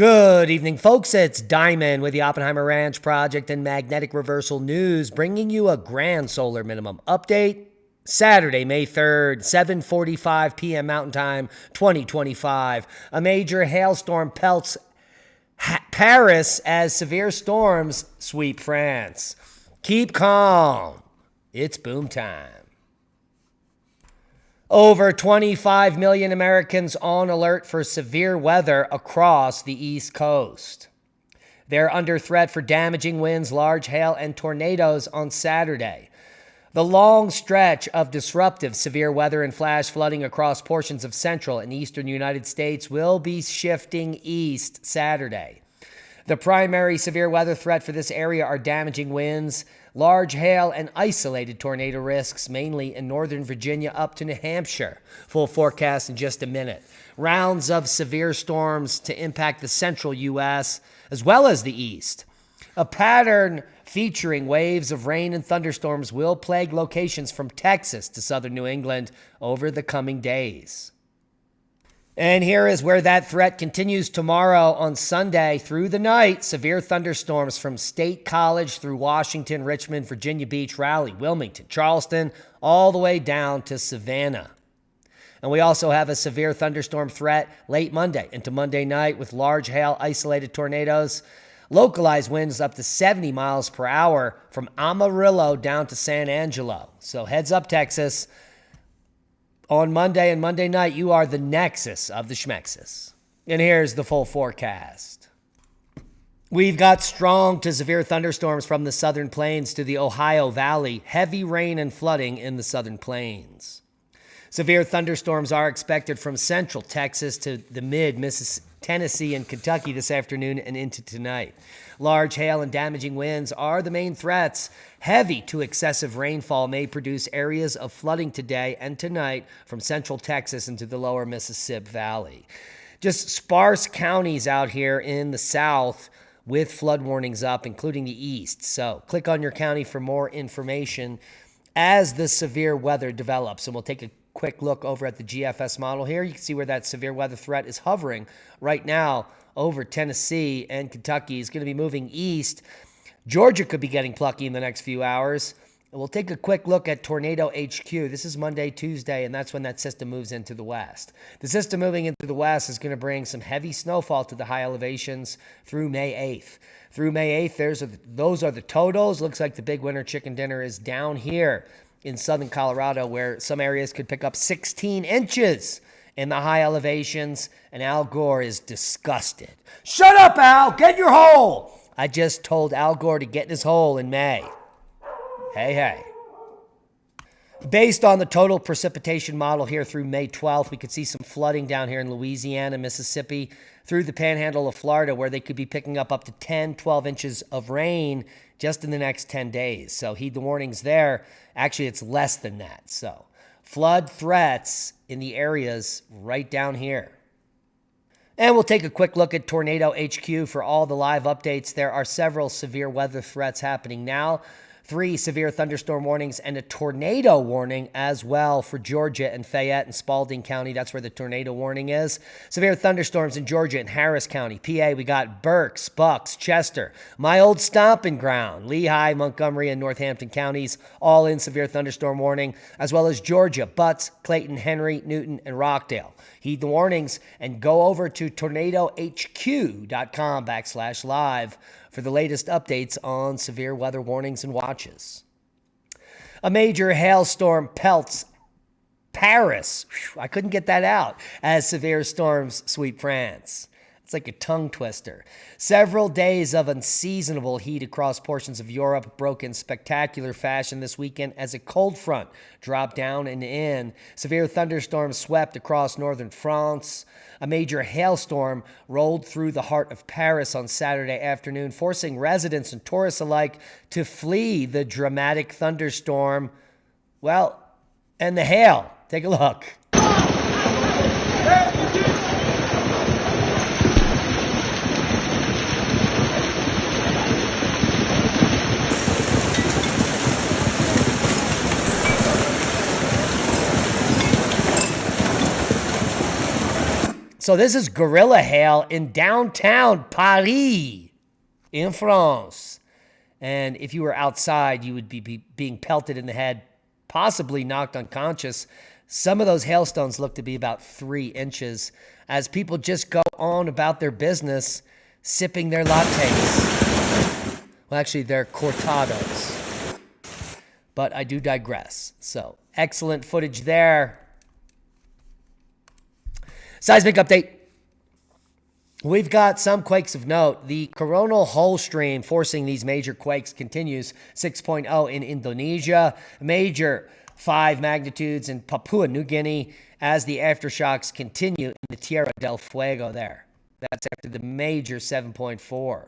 Good evening, folks. It's Diamond with the Oppenheimer Ranch Project and Magnetic Reversal News, bringing you a grand solar minimum update. Saturday, May 3rd, 7:45 p.m. Mountain Time, 2025. A major hailstorm pelts Paris as severe storms sweep France. Keep calm. It's boom time. Over 25 million Americans on alert for severe weather across the East Coast. They're under threat for damaging winds, large hail, and tornadoes on Saturday. The long stretch of disruptive severe weather and flash flooding across portions of central and eastern United States will be shifting east Saturday. The primary severe weather threat for this area are damaging winds, large hail, and isolated tornado risks, mainly in northern Virginia up to New Hampshire. Full forecast in just a minute. Rounds of severe storms to impact the central U.S. as well as the east. A pattern featuring waves of rain and thunderstorms will plague locations from Texas to southern New England over the coming days. And here is where that threat continues tomorrow on Sunday through the night. Severe thunderstorms from State College through Washington, Richmond, Virginia Beach, Raleigh, Wilmington, Charleston, all the way down to Savannah. And we also have a severe thunderstorm threat late Monday into Monday night with large hail, isolated tornadoes, localized winds up to 70 miles per hour from Amarillo down to San Angelo. So heads up, Texas. On Monday and Monday night, you are the nexus of the schmexus. And here's the full forecast. We've got strong to severe thunderstorms from the southern plains to the Ohio Valley, heavy rain and flooding in the southern plains. Severe thunderstorms are expected from central Texas to the mid-Mississippi, Tennessee, and Kentucky this afternoon and into tonight. Large hail and damaging winds are the main threats. Heavy to excessive rainfall may produce areas of flooding today and tonight from central Texas into the lower Mississippi Valley. Just sparse counties out here in the south with flood warnings up, including the east. So click on your county for more information as the severe weather develops. And we'll take a quick look over at the GFS model here. You can see where that severe weather threat is hovering right now over Tennessee and Kentucky. Is going to be moving east. Georgia could be getting plucky in the next few hours. And we'll take a quick look at Tornado HQ. This is Monday, Tuesday, and that's when that system moves into the west. The system moving into the west is going to bring some heavy snowfall to the high elevations through May 8th. Through May 8th, those are the totals. Looks like the big winter chicken dinner is down here in southern Colorado, where some areas could pick up 16 inches in the high elevations, and Al Gore is disgusted. Shut up, Al! Get in your hole! I just told Al Gore to get in his hole in May. Hey. Based on the total precipitation model here through May 12th, we could see some flooding down here in Louisiana, Mississippi, through the panhandle of Florida, where they could be picking up to 10, 12 inches of rain just in the next 10 days. So heed the warnings there. Actually, it's less than that. So flood threats in the areas right down here. And we'll take a quick look at Tornado HQ for all the live updates. There are several severe weather threats happening now. 3 severe thunderstorm warnings and a tornado warning as well for Georgia and Fayette and Spalding County. That's where the tornado warning is. Severe thunderstorms in Georgia and Harris County. PA, we got Berks, Bucks, Chester, my old stomping ground, Lehigh, Montgomery, and Northampton counties, all in severe thunderstorm warning, as well as Georgia, Butts, Clayton, Henry, Newton, and Rockdale. Heed the warnings and go over to tornadohq.com/live for the latest updates on severe weather warnings and watches. A major hailstorm pelts Paris. I couldn't get that out as severe storms sweep France. It's like a tongue twister. Several days of unseasonable heat across portions of Europe broke in spectacular fashion this weekend as a cold front dropped down and in. Severe thunderstorms swept across northern France. A major hailstorm rolled through the heart of Paris on Saturday afternoon, forcing residents and tourists alike to flee the dramatic thunderstorm. Well, and the hail. Take a look. So this is gorilla hail in downtown Paris in France. And if you were outside, you would be being pelted in the head, possibly knocked unconscious. Some of those hailstones look to be about 3 inches as people just go on about their business, sipping their lattes. Well, actually, they're cortados. But I do digress. So, excellent footage there. Seismic update. We've got some quakes of note. The coronal hole stream forcing these major quakes continues. 6.0 in Indonesia. Major 5 magnitudes in Papua New Guinea as the aftershocks continue in the Tierra del Fuego there. That's after the major 7.4.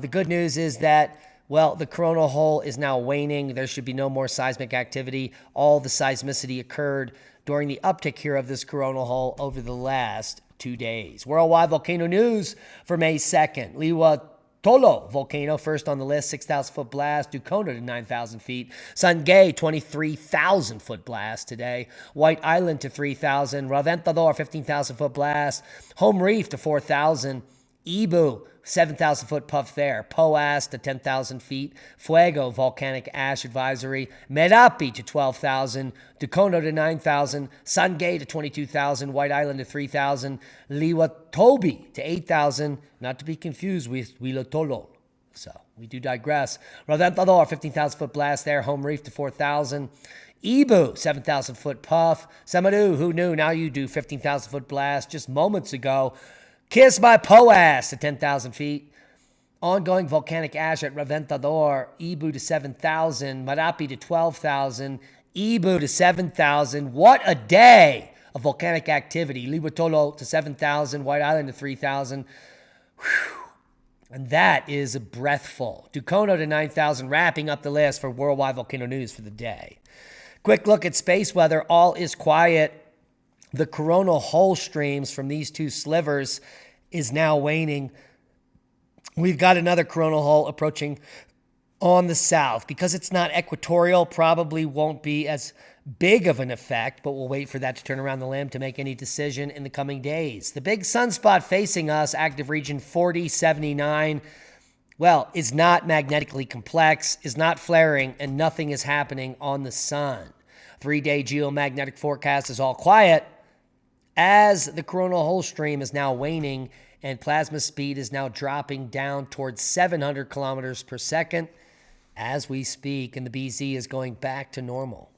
The good news is that, well, the coronal hole is now waning. There should be no more seismic activity. All the seismicity occurred during the uptick here of this coronal hole over the last 2 days. Worldwide volcano news for May 2nd. Liwa Tolo volcano, first on the list, 6,000-foot blast. Dukono to 9,000 feet. Sungay, 23,000-foot blast today. White Island to 3,000. Reventador, 15,000-foot blast. Home Reef to 4,000. Ibu, 7,000-foot puff there. Poas to 10,000 feet. Fuego, volcanic ash advisory. Merapi to 12,000. Dukono to 9,000. Sungay to 22,000. White Island to 3,000. Liwatobi to 8,000. Not to be confused with Huilotolo. So, we do digress. Reventador, 15,000-foot blast there. Home Reef to 4,000. Ibu, 7,000-foot puff. Samaru, who knew? Now you do 15,000-foot blast just moments ago. Kiss my Poas to 10,000 feet. Ongoing volcanic ash at Reventador. Ibu to 7,000. Marapi to 12,000. Ibu to 7,000. What a day of volcanic activity. Liwatolo to 7,000. White Island to 3,000. And that is a breathful. Dukono to 9,000, wrapping up the list for worldwide volcano news for the day. Quick look at space weather. All is quiet. The coronal hole streams from these 2 slivers is now waning. We've got another coronal hole approaching on the south. Because it's not equatorial, probably won't be as big of an effect, but we'll wait for that to turn around the limb to make any decision in the coming days. The big sunspot facing us, active region 4079, well, is not magnetically complex, is not flaring, and nothing is happening on the sun. 3-day geomagnetic forecast is all quiet, as the coronal hole stream is now waning and plasma speed is now dropping down towards 700 kilometers per second as we speak, and the BZ is going back to normal.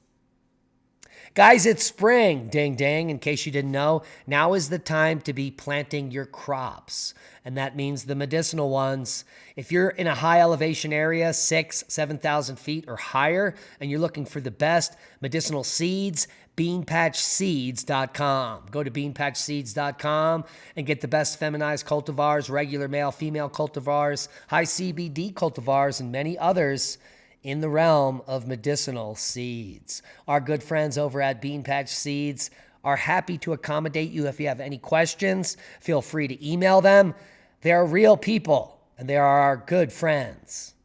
Guys, it's spring, ding ding, in case you didn't know. Now is the time to be planting your crops, and that means the medicinal ones. If you're in a high elevation area, 7,000 feet or higher, and you're looking for the best medicinal seeds, beanpatchseeds.com. Go to beanpatchseeds.com and get the best feminized cultivars, regular male, female cultivars, high CBD cultivars, and many others in the realm of medicinal seeds. Our good friends over at Bean Patch Seeds are happy to accommodate you. If you have any questions, feel free to email them. They are real people, and they are our good friends.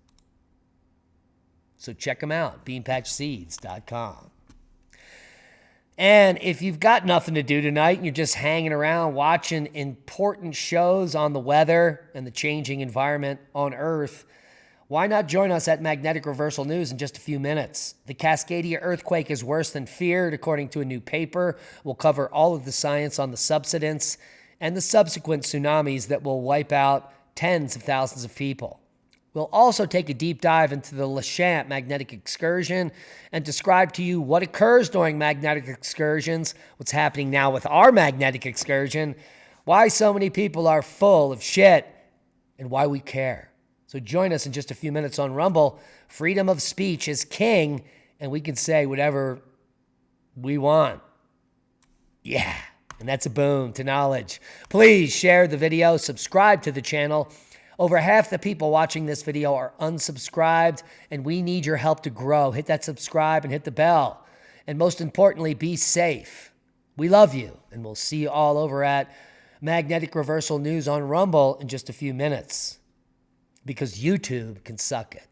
So check them out, beanpatchseeds.com. And if you've got nothing to do tonight and you're just hanging around watching important shows on the weather and the changing environment on Earth, why not join us at Magnetic Reversal News in just a few minutes? The Cascadia earthquake is worse than feared, according to a new paper. We'll cover all of the science on the subsidence and the subsequent tsunamis that will wipe out tens of thousands of people. We'll also take a deep dive into the Lachamp magnetic excursion and describe to you what occurs during magnetic excursions, what's happening now with our magnetic excursion, why so many people are full of shit, and why we care. So join us in just a few minutes on Rumble. Freedom of speech is king, and we can say whatever we want. Yeah, and that's a boon to knowledge. Please share the video, subscribe to the channel. Over half the people watching this video are unsubscribed, and we need your help to grow. Hit that subscribe and hit the bell. And most importantly, be safe. We love you, and we'll see you all over at Magnetic Reversal News on Rumble in just a few minutes, because YouTube can suck it.